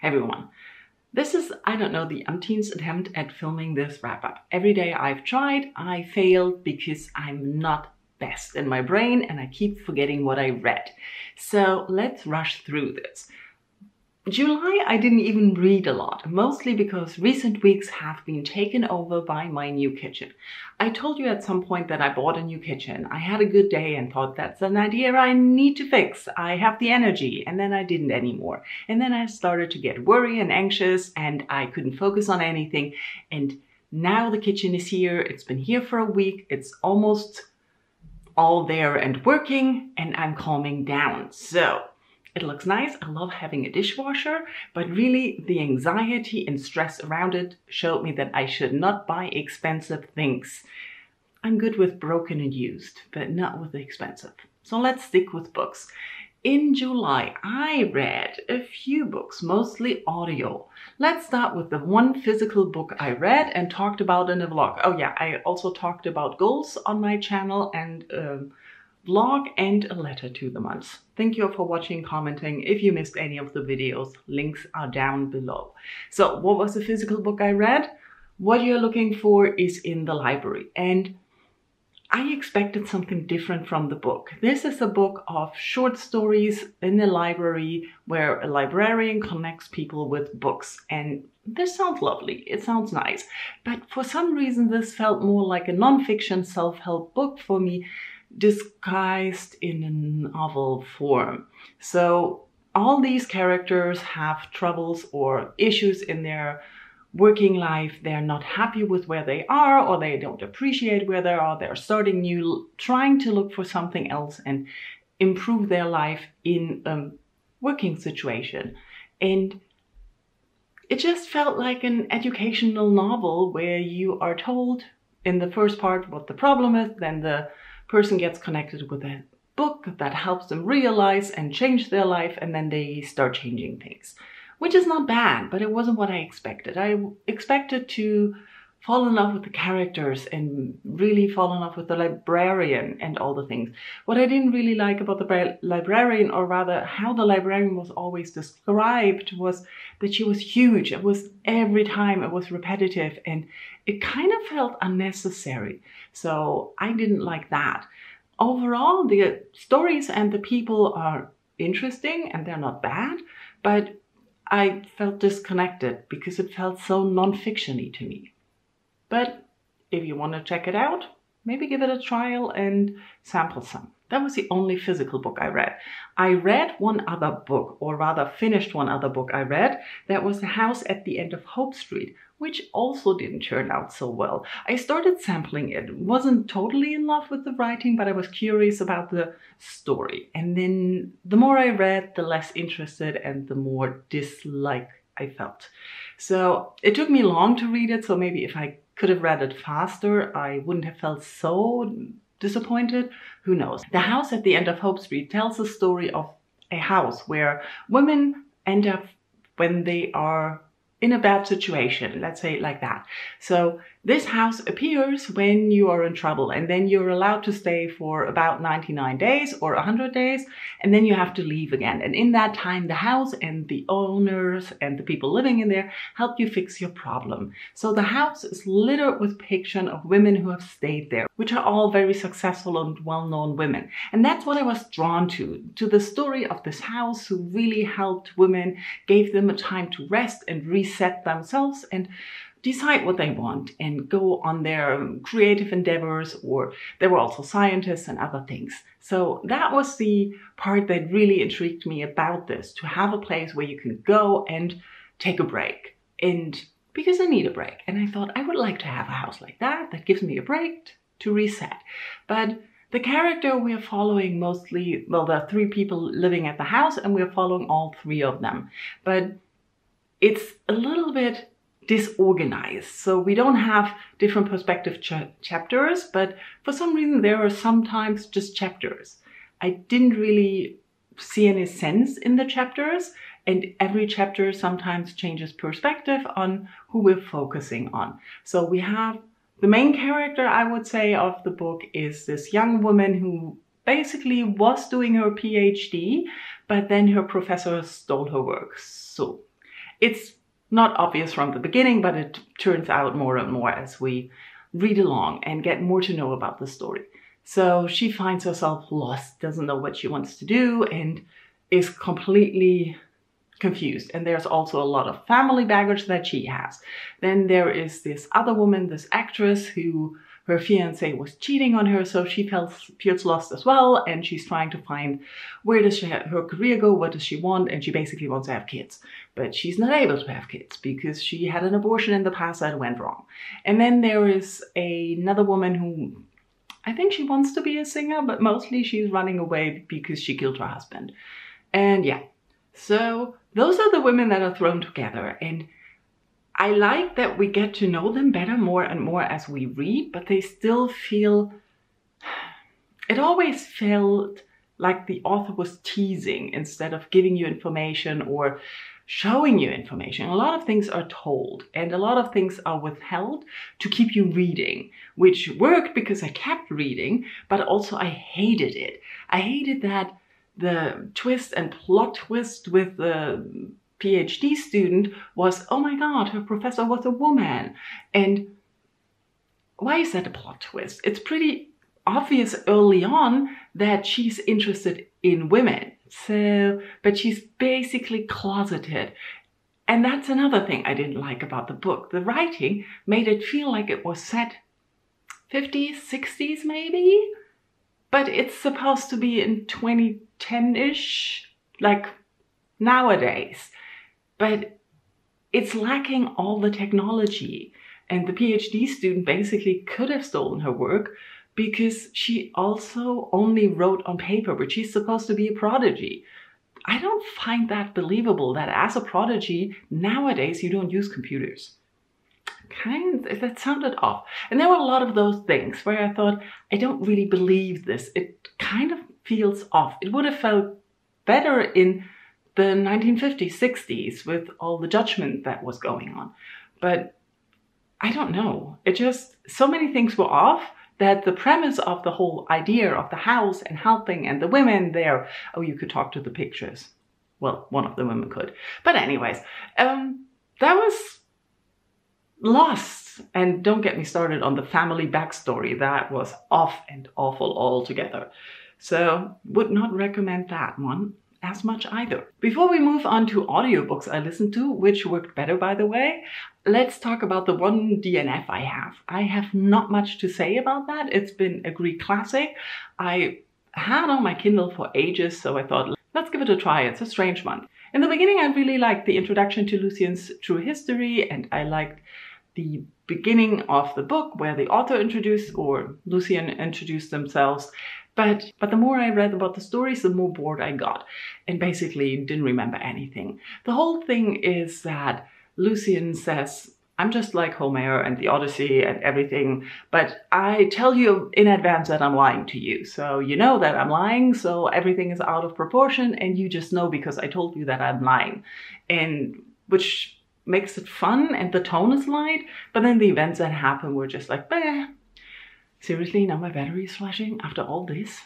everyone. This is, I don't know, the umpteenth attempt at filming this wrap-up. Every day I've tried, I failed because I'm not best in my brain and I keep forgetting what I read. So let's rush through this. July I didn't even read a lot, mostly because recent weeks have been taken over by my new kitchen. I told you at some point that I bought a new kitchen. I had a good day and thought that's an idea I need to fix. I have the energy, and then I didn't anymore. And then I started to get worried and anxious and I couldn't focus on anything. And now the kitchen is here. It's been here for a week. It's almost all there and working, and I'm calming down. So it looks nice. I love having a dishwasher, but really the anxiety and stress around it showed me that I should not buy expensive things. I'm good with broken and used, but not with the expensive. So let's stick with books. In July, I read a few books, mostly audio. Let's start with the one physical book I read and talked about in a vlog. Oh yeah, I also talked about goals on my channel and vlog and a letter to the months. Thank you for watching, commenting. If you missed any of the videos, links are down below. So what was the physical book I read? What you're looking for is in the library. And I expected something different from the book. This is a book of short stories in a library where a librarian connects people with books. And this sounds lovely. It sounds nice. But for some reason, this felt more like a non-fiction self-help book for me, disguised in a novel form. So all these characters have troubles or issues in their working life. They're not happy with where they are, or they don't appreciate where they are. They're starting new, trying to look for something else and improve their life in a working situation. And it just felt like an educational novel where you are told in the first part what the problem is, then the person gets connected with a book that helps them realize and change their life, and then they start changing things, which is not bad, but it wasn't what I expected. I expected to fall in love with the characters and really fall in love with the librarian and all the things. What I didn't really like about the librarian, or rather how the librarian was always described, was that she was huge. It was every time, it was repetitive, and it kind of felt unnecessary. So I didn't like that. Overall, the stories and the people are interesting and they're not bad, but I felt disconnected because it felt so non-fiction-y to me. But if you want to check it out, maybe give it a trial and sample some. That was the only physical book I read. I read one other book, or rather finished one other book I read. That was The House at the End of Hope Street, which also didn't turn out so well. I started sampling it. Wasn't totally in love with the writing, but I was curious about the story. And then the more I read, the less interested and the more dislike I felt. So it took me long to read it, so maybe if I could have read it faster, I wouldn't have felt so disappointed. Who knows? The House at the End of Hope Street tells the story of a house where women end up when they are in a bad situation, let's say it like that. So this house appears when you are in trouble, and then you're allowed to stay for about 99 days or 100 days, and then you have to leave again. And in that time, the house and the owners and the people living in there help you fix your problem. So the house is littered with pictures of women who have stayed there, which are all very successful and well-known women. And that's what I was drawn to the story of this house who really helped women, gave them a time to rest and reset themselves and decide what they want and go on their creative endeavors, or there were also scientists and other things. So that was the part that really intrigued me about this, to have a place where you can go and take a break. And because I need a break, and I thought I would like to have a house like that gives me a break to reset. But the character we are following mostly, well, there are 3 people living at the house and we're following all 3 of them. But it's a little bit disorganized. So we don't have different perspective chapters, but for some reason there are sometimes just chapters. I didn't really see any sense in the chapters, and every chapter sometimes changes perspective on who we're focusing on. So we have the main character, I would say, of the book is this young woman who basically was doing her PhD, but then her professor stole her work. So It's not obvious from the beginning, but it turns out more and more as we read along and get more to know about the story. So she finds herself lost, doesn't know what she wants to do, and is completely confused. And there's also a lot of family baggage that she has. Then there is this other woman, this actress, who her fiance was cheating on her, so she feels lost as well, and she's trying to find where does her career go, what does she want, and she basically wants to have kids. But she's not able to have kids because she had an abortion in the past that went wrong. And then there is another woman who, I think she wants to be a singer, but mostly she's running away because she killed her husband. And yeah, so those are the women that are thrown together, and I like that we get to know them better more and more as we read, but they still feel, it always felt like the author was teasing instead of giving you information or showing you information. A lot of things are told and a lot of things are withheld to keep you reading, which worked because I kept reading, but also I hated it. I hated that the twist and plot twist with the PhD student was, oh my God, her professor was a woman. And why is that a plot twist? It's pretty obvious early on that she's interested in women. So, but she's basically closeted. And that's another thing I didn't like about the book. The writing made it feel like it was set 50s, 60s maybe, but it's supposed to be in 2010-ish, like nowadays. But it's lacking all the technology. And the PhD student basically could have stolen her work because she also only wrote on paper, but she's supposed to be a prodigy. I don't find that believable that as a prodigy, nowadays you don't use computers. That sounded off. And there were a lot of those things where I thought, I don't really believe this. It kind of feels off. It would have felt better in the 1950s, 60s with all the judgment that was going on. But I don't know. It just, so many things were off that the premise of the whole idea of the house and helping and the women there, oh, you could talk to the pictures. Well, one of the women could. But anyways, that was lost. And don't get me started on the family backstory. That was off and awful altogether. So would not recommend that one as much either. Before we move on to audiobooks I listened to, which worked better by the way, let's talk about the one DNF I have. I have not much to say about that. It's been a Greek classic. I had on my Kindle for ages, so I thought, let's give it a try. It's a strange one. In the beginning, I really liked the introduction to Lucian's true history, and I liked the beginning of the book where the author introduced, or Lucian introduced themselves. But the more I read about the stories, the more bored I got and basically didn't remember anything. The whole thing is that Lucian says, I'm just like Homer and the Odyssey and everything, but I tell you in advance that I'm lying to you. So you know that I'm lying, so everything is out of proportion and you just know because I told you that I'm lying. And which makes it fun and the tone is light, but then the events that happen were just like, bah. Seriously, now my battery is flashing after all this?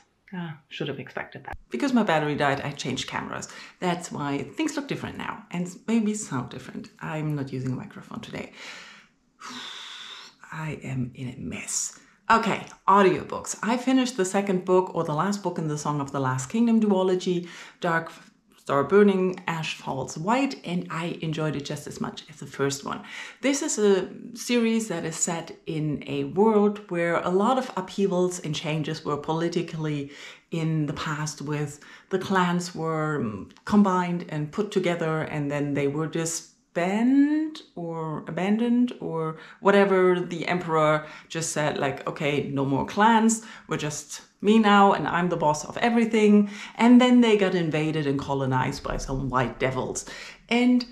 Should have expected that. Because my battery died, I changed cameras. That's why things look different now and maybe sound different. I'm not using a microphone today. I am in a mess. Okay, audiobooks. I finished the second book, or the last book in the Song of the Last Kingdom duology, Dark Star Burning, Ash Falls White, and I enjoyed it just as much as the first one. This is a series that is set in a world where a lot of upheavals and changes were politically in the past, with the clans were combined and put together and then they were disbanded or abandoned or whatever. The emperor just said like, okay, no more clans, we're just me now and I'm the boss of everything. And then they got invaded and colonized by some white devils. And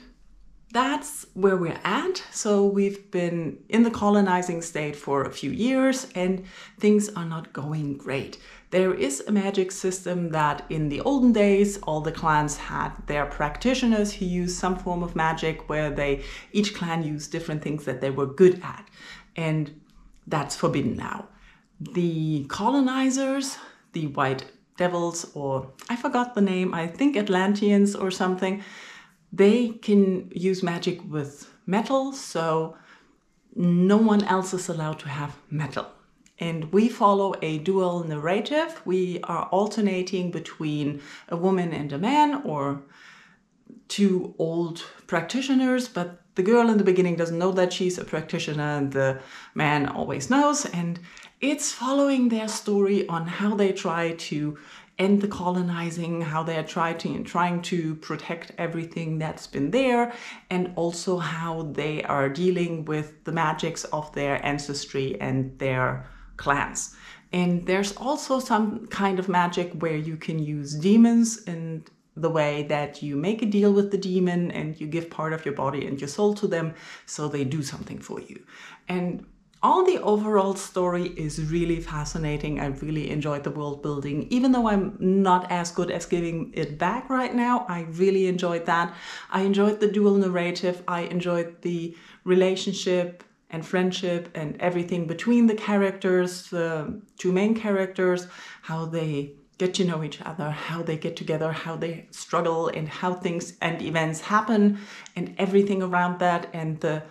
that's where we're at. So we've been in the colonizing state for a few years and things are not going great. There is a magic system that in the olden days, all the clans had their practitioners who used some form of magic where each clan used different things that they were good at. And that's forbidden now. The colonizers, the white devils, or I forgot the name, I think Atlanteans or something, they can use magic with metal, so no one else is allowed to have metal. And we follow a dual narrative. We are alternating between a woman and a man, or two old practitioners, but the girl in the beginning doesn't know that she's a practitioner and the man always knows. And it's following their story on how they try to end the colonizing, how they are trying to protect everything that's been there, and also how they are dealing with the magics of their ancestry and their clans. And there's also some kind of magic where you can use demons in the way that you make a deal with the demon and you give part of your body and your soul to them so they do something for you. And all the overall story is really fascinating. I really enjoyed the world building. Even though I'm not as good as giving it back right now, I really enjoyed that. I enjoyed the dual narrative. I enjoyed the relationship and friendship and everything between the characters, the two main characters, how they get to know each other, how they get together, how they struggle, and how things and events happen, and everything around that, and the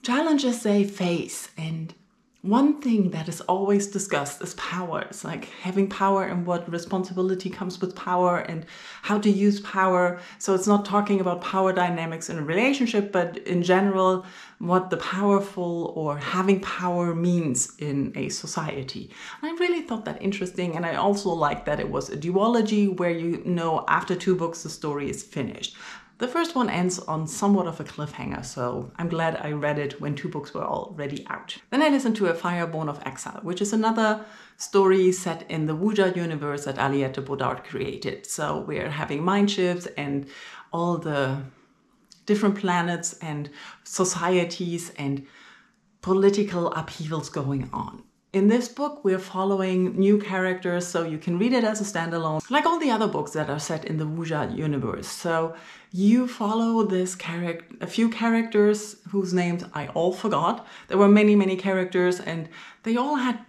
challenges they face. And one thing that is always discussed is power. It's like having power and what responsibility comes with power and how to use power. So it's not talking about power dynamics in a relationship, but in general, what the powerful or having power means in a society. And I really thought that interesting. And I also liked that it was a duology where you know after 2 books the story is finished. The first one ends on somewhat of a cliffhanger, so I'm glad I read it when 2 books were already out. Then I listened to A Fire Born of Exile, which is another story set in the Wuja universe that Aliette Bodard created. So we're having mind ships and all the different planets and societies and political upheavals going on. In this book, we're following new characters, so you can read it as a standalone, like all the other books that are set in the Wuja universe. So you follow a few characters whose names I all forgot. There were many, many characters, and they all had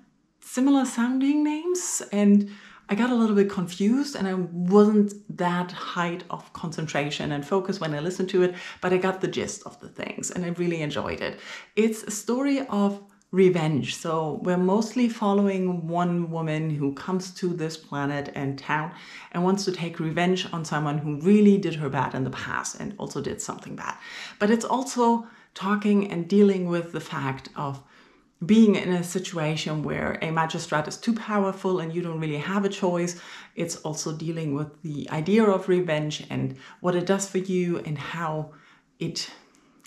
similar sounding names, and I got a little bit confused, and I wasn't that height of concentration and focus when I listened to it, but I got the gist of the things, and I really enjoyed it. It's a story of revenge. So we're mostly following one woman who comes to this planet and town and wants to take revenge on someone who really did her bad in the past and also did something bad. But it's also talking and dealing with the fact of being in a situation where a magistrate is too powerful and you don't really have a choice. It's also dealing with the idea of revenge and what it does for you and how it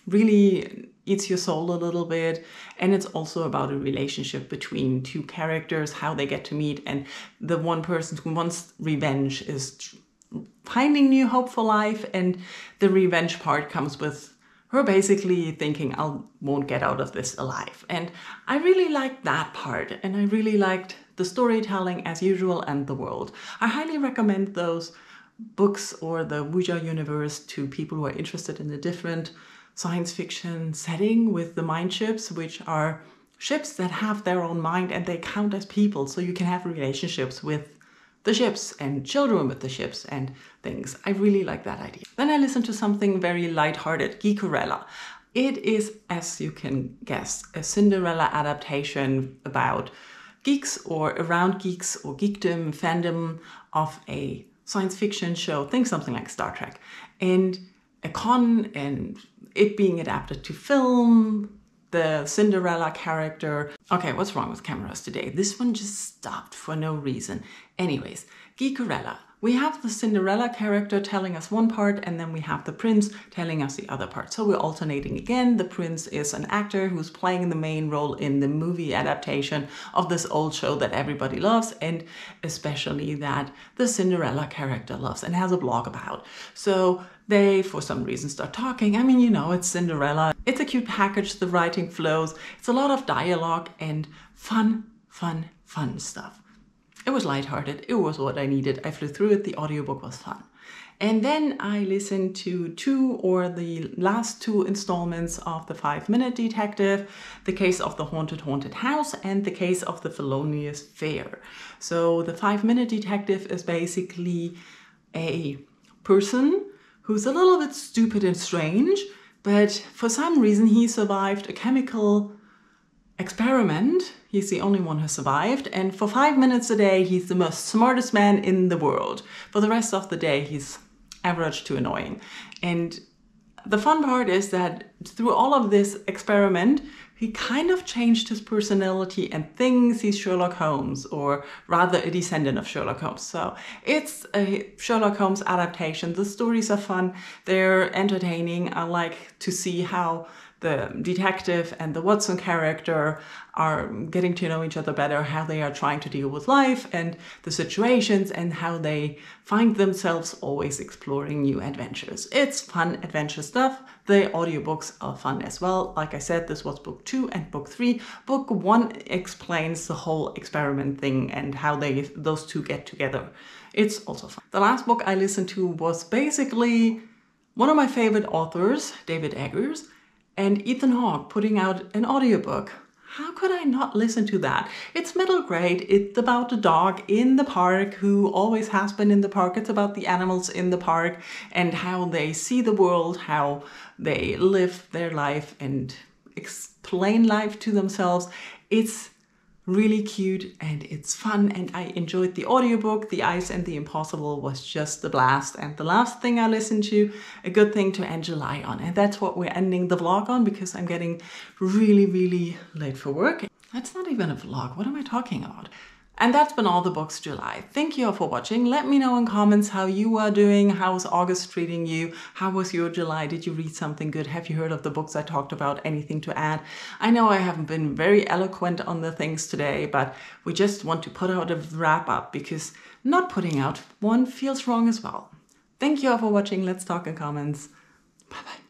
really eats your soul a little bit. And it's also about a relationship between 2 characters, how they get to meet, and the one person who wants revenge is finding new hope for life, and the revenge part comes with her basically thinking, I won't get out of this alive. And I really liked that part, and I really liked the storytelling as usual and the world. I highly recommend those books or the Wuja universe to people who are interested in a different science fiction setting with the mind ships, which are ships that have their own mind and they count as people, so you can have relationships with the ships and children with the ships and things. I really like that idea. Then I listened to something very lighthearted, Geekerella. It is, as you can guess, a Cinderella adaptation about geeks or around geeks or geekdom, fandom of a science fiction show. Think something like Star Trek. And a con and it being adapted to film, the Cinderella character. Okay, what's wrong with cameras today? This one just stopped for no reason. Anyways, Geekerella. We have the Cinderella character telling us one part, and then we have the prince telling us the other part. So we're alternating again. The prince is an actor who's playing the main role in the movie adaptation of this old show that everybody loves, and especially that the Cinderella character loves and has a blog about. So they, for some reason, start talking. I mean, you know, it's Cinderella. It's a cute package. The writing flows. It's a lot of dialogue and fun stuff. It was lighthearted. It was what I needed. I flew through it. The audiobook was fun. And then I listened to the last 2 installments of The 5-Minute Detective, The Case of the Haunted House, and The Case of the Felonious Faire. So The 5-Minute Detective is basically a person who's a little bit stupid and strange, but for some reason he survived a chemical experiment. He's the only one who survived, and for 5 minutes a day he's the most smartest man in the world. For the rest of the day he's average to annoying. And the fun part is that through all of this experiment, he kind of changed his personality and thinks he's Sherlock Holmes, or rather a descendant of Sherlock Holmes. So it's a Sherlock Holmes adaptation. The stories are fun, they're entertaining. I like to see how the detective and the Watson character are getting to know each other better, how they are trying to deal with life and the situations, and how they find themselves always exploring new adventures. It's fun adventure stuff. The audiobooks are fun as well. Like I said, this was book 2 and book 3. Book 1 explains the whole experiment thing and how those two get together. It's also fun. The last book I listened to was basically one of my favorite authors, David Eggers, and Ethan Hawke putting out an audiobook. How could I not listen to that? It's middle grade. It's about the dog in the park who always has been in the park. It's about the animals in the park and how they see the world, how they live their life and explain life to themselves. It's really cute and it's fun, and I enjoyed the audiobook. The Ice and the Impossible was just the blast. And the last thing I listened to, a good thing to end July on. And that's what we're ending the vlog on, because I'm getting really late for work. That's not even a vlog. What am I talking about? And that's been all the books July. Thank you all for watching. Let me know in comments how you are doing. How's August treating you? How was your July? Did you read something good? Have you heard of the books I talked about? Anything to add? I know I haven't been very eloquent on the things today, but we just want to put out a wrap up, because not putting out one feels wrong as well. Thank you all for watching. Let's talk in comments. Bye bye.